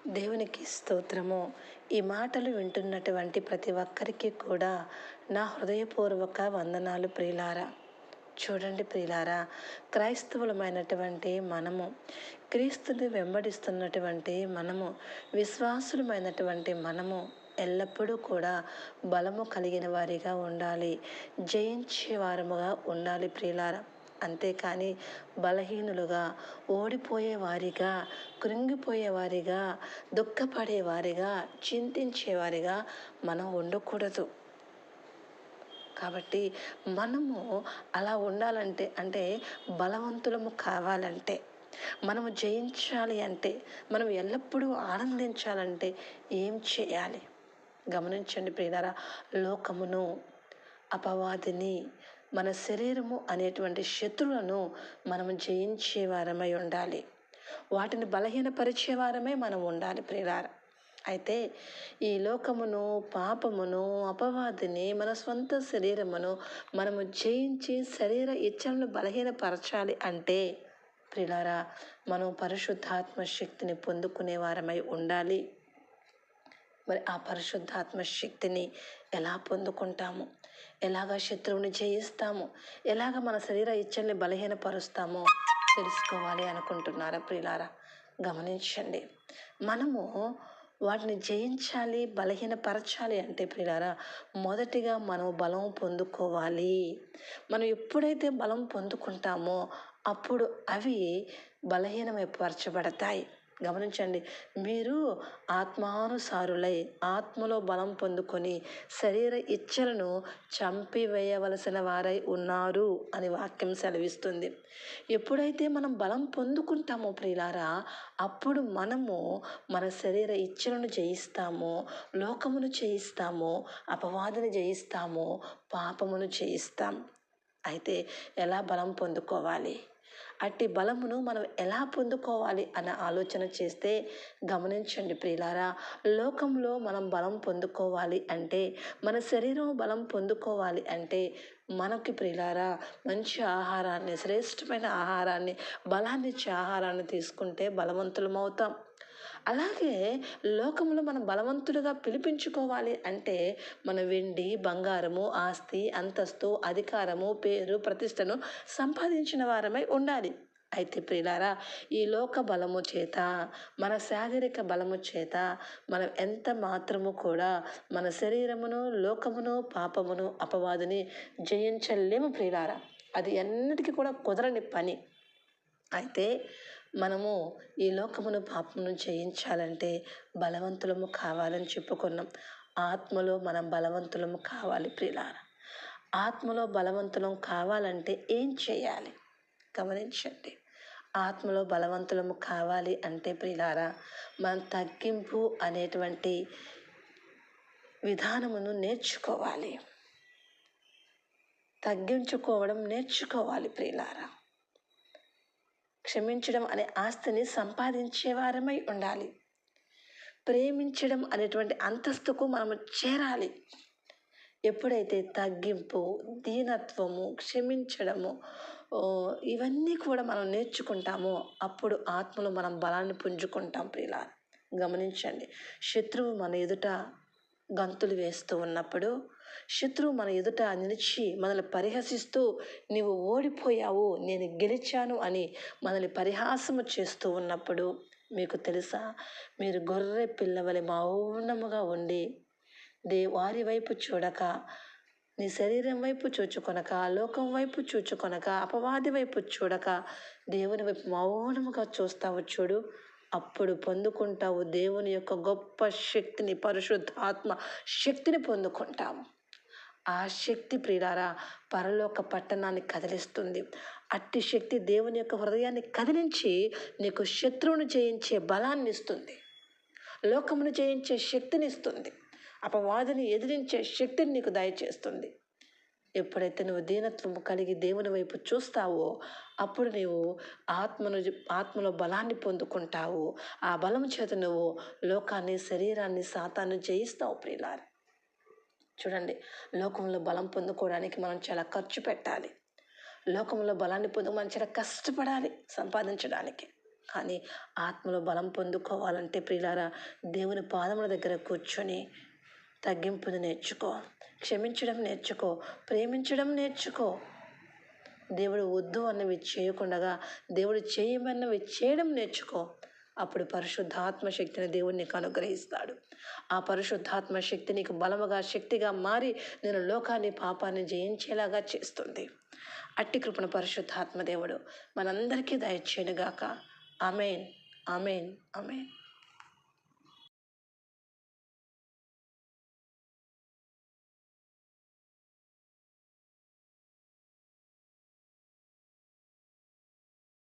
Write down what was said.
దేవునికి స్తోత్రము. ఈ మాటలు వింటున్నటువంటి ప్రతి ఒక్కరికి కూడా నా హృదయపూర్వక వందనాలు ప్రియులారా. చూడండి ప్రియులారా, క్రైస్తవులమైనటువంటి మనము, క్రీస్తుని వెంబడిస్తున్నటువంటి మనము, విశ్వాసులమైనటువంటి మనము ఎల్లప్పుడూ కూడా బలము కలిగిన వారిగా ఉండాలి, జయించే వారముగా ఉండాలి ప్రియులారా. అంతేకాని బలహీనులుగా, ఓడిపోయేవారిగా, కృంగిపోయేవారిగా, దుఃఖపడేవారిగా, చింతించేవారిగా మనం ఉండకూడదు. కాబట్టి మనము అలా ఉండాలంటే, బలవంతులము కావాలంటే, మనము జయించాలి అంటే, మనం ఎల్లప్పుడూ ఆనందించాలంటే ఏం చేయాలి? గమనించండి ప్రియులారా, లోకమును, అపవాదిని, మన శరీరము అనేటువంటి శత్రువులను మనము జయించే వారమై ఉండాలి. వాటిని బలహీనపరిచే వారమే మనం ఉండాలి ప్రియులారా. అయితే ఈ లోకమును, పాపమును, అపవాదిని, మన సొంత శరీరమును మనము జయించి శరీర ఇచ్చలను బలహీనపరచాలి అంటే ప్రియులారా, మనం పరిశుద్ధాత్మ శక్తిని పొందుకునే వారమై ఉండాలి. మరి ఆ పరిశుద్ధాత్మ శక్తిని ఎలా పొందుకుంటాము? ఎలాగ శత్రువుని జయిస్తాము? ఎలాగ మన శరీర ఇచ్చల్ని బలహీనపరుస్తామో తెలుసుకోవాలి అనుకుంటున్నారా ప్రియులారా? గమనించండి, మనము వాటిని జయించాలి, బలహీనపరచాలి అంటే ప్రియులారా, మొదటిగా మనం బలం పొందుకోవాలి. మనం ఎప్పుడైతే బలం పొందుకుంటామో అప్పుడు అవి బలహీనపరచబడతాయి. గమనించండి, మీరు ఆత్మానుసారులై ఆత్మలో బలం పొందుకొని శరీర ఇచ్చలను చంపివేయవలసిన వారై ఉన్నారు అని వాక్యం సెలవిస్తుంది. ఎప్పుడైతే మనం బలం పొందుకుంటామో ప్రియులారా, అప్పుడు మనము మన శరీర ఇచ్చలను జయిస్తాము, లోకమును జయిస్తాము, అపవాదిని జయిస్తాము, పాపమును జయిస్తాం. అయితే ఎలా బలం పొందుకోవాలి? అట్టి బలమును మనం ఎలా పొందుకోవాలి అన్న ఆలోచన చేస్తే గమనించండి ప్రియులారా, లోకంలో మనం బలం పొందుకోవాలి అంటే, మన శరీరం బలం పొందుకోవాలి అంటే మనకి ప్రియులారా మంచి ఆహారాన్ని, శ్రేష్టమైన ఆహారాన్ని, బలాన్ని ఇచ్చే ఆహారాన్ని తీసుకుంటే బలవంతులం అవుతాం. అలాగే లోకంలో మనం బలవంతులుగా పిలిపించుకోవాలి అంటే మన వెండి, బంగారము, ఆస్తి, అంతస్తు, అధికారము, పేరు, ప్రతిష్టను సంపాదించిన వారమై ఉండాలి. అయితే ప్రియులారా, ఈ లోక బలము చేత, మన శారీరక బలము చేత మనం ఎంత మాత్రము కూడా మన శరీరమును, లోకమును, పాపమును, అపవాదిని జయించలేము ప్రియులారా. అది ఎన్నటికీ కూడా కుదరని పని. అయితే మనము ఈ లోకమును, పాపమును జయించాలంటే బలవంతులము కావాలని చెప్పుకున్నాం. ఆత్మలో మనం బలవంతులము కావాలి ప్రియులారా. ఆత్మలో బలవంతులం కావాలంటే ఏం చేయాలి? గమనించండి, ఆత్మలో బలవంతులము కావాలి అంటే ప్రియులారా, మనం తగ్గింపు అనేటువంటి విధానమును నేర్చుకోవాలి. తగ్గించుకోవడం నేర్చుకోవాలి ప్రియులారా. క్షమించడం అనే ఆస్తిని సంపాదించే వారమై ఉండాలి. ప్రేమించడం అనేటువంటి అంతస్తుకు మనము చేరాలి. ఎప్పుడైతే తగ్గింపు, దీనత్వము, క్షమించడము ఇవన్నీ కూడా మనం నేర్చుకుంటామో అప్పుడు ఆత్మలో మనం బలాన్ని పుంజుకుంటాం ప్రియులారా. గమనించండి, శత్రువు మన ఎదుట గంతులు వేస్తూ ఉన్నప్పుడు, శత్రువు మన ఎదుట నిలిచి మనల్ని పరిహసిస్తూ నీవు ఓడిపోయావు, నేను గెలిచాను అని మనల్ని పరిహాసము చేస్తూ ఉన్నప్పుడు మీకు తెలుసా, మీరు గొర్రె పిల్లవలె మౌనముగా ఉండి వారి వైపు చూడక, నీ శరీరం వైపు చూచుకొనక, లోకం వైపు చూచుకొనక, అపవాది వైపు చూడక దేవుని వైపు మౌనముగా చూస్తావు చూడు, అప్పుడు పొందుకుంటావు దేవుని యొక్క గొప్ప శక్తిని, పరిశుద్ధాత్మ శక్తిని పొందుకుంటాము. ఆ శక్తి ప్రియులారా పరలోక పట్టణాన్ని కదిలిస్తుంది. అట్టి శక్తి దేవుని యొక్క హృదయాన్ని కదిలించి నీకు శత్రువును జయించే బలాన్ని ఇస్తుంది, లోకమును జయించే శక్తిని ఇస్తుంది, అపవాదిని ఎదిరించే శక్తిని నీకు దయచేస్తుంది. ఎప్పుడైతే నువ్వు దీనత్వము కలిగి దేవుని వైపు చూస్తావో అప్పుడు నీవు ఆత్మలో బలాన్ని పొందుకుంటావు. ఆ బలం చేత నువ్వు లోకాన్ని, శరీరాన్ని, సాతాన్ని జయిస్తావు ప్రియులారా. చూడండి, లోకంలో బలం పొందుకోవడానికి మనం చాలా ఖర్చు పెట్టాలి. లోకంలో బలాన్ని మనం చాలా కష్టపడాలి సంపాదించడానికి. కానీ ఆత్మలో బలం పొందుకోవాలంటే ప్రియులారా, దేవుని పాదముల దగ్గర కూర్చొని తగ్గింపుని నేర్చుకో, క్షమించడం నేర్చుకో, ప్రేమించడం నేర్చుకో. దేవుడు వద్దు అన్నవి చేయకుండా దేవుడు చేయమన్నవి చేయడం నేర్చుకో. అప్పుడు పరిశుద్ధాత్మ శక్తిని దేవుడు నీకు అనుగ్రహిస్తాడు. ఆ పరిశుద్ధాత్మ శక్తి నీకు బలముగా శక్తిగా మారి నేను లోకాన్ని పాపాన్ని జయించేలాగా చేస్తుంది. అట్టి కృపణ పరిశుద్ధాత్మ దేవుడు మనందరికీ దయచేయునుగాక. ఆమేన్, ఆమేన్, ఆమేన్.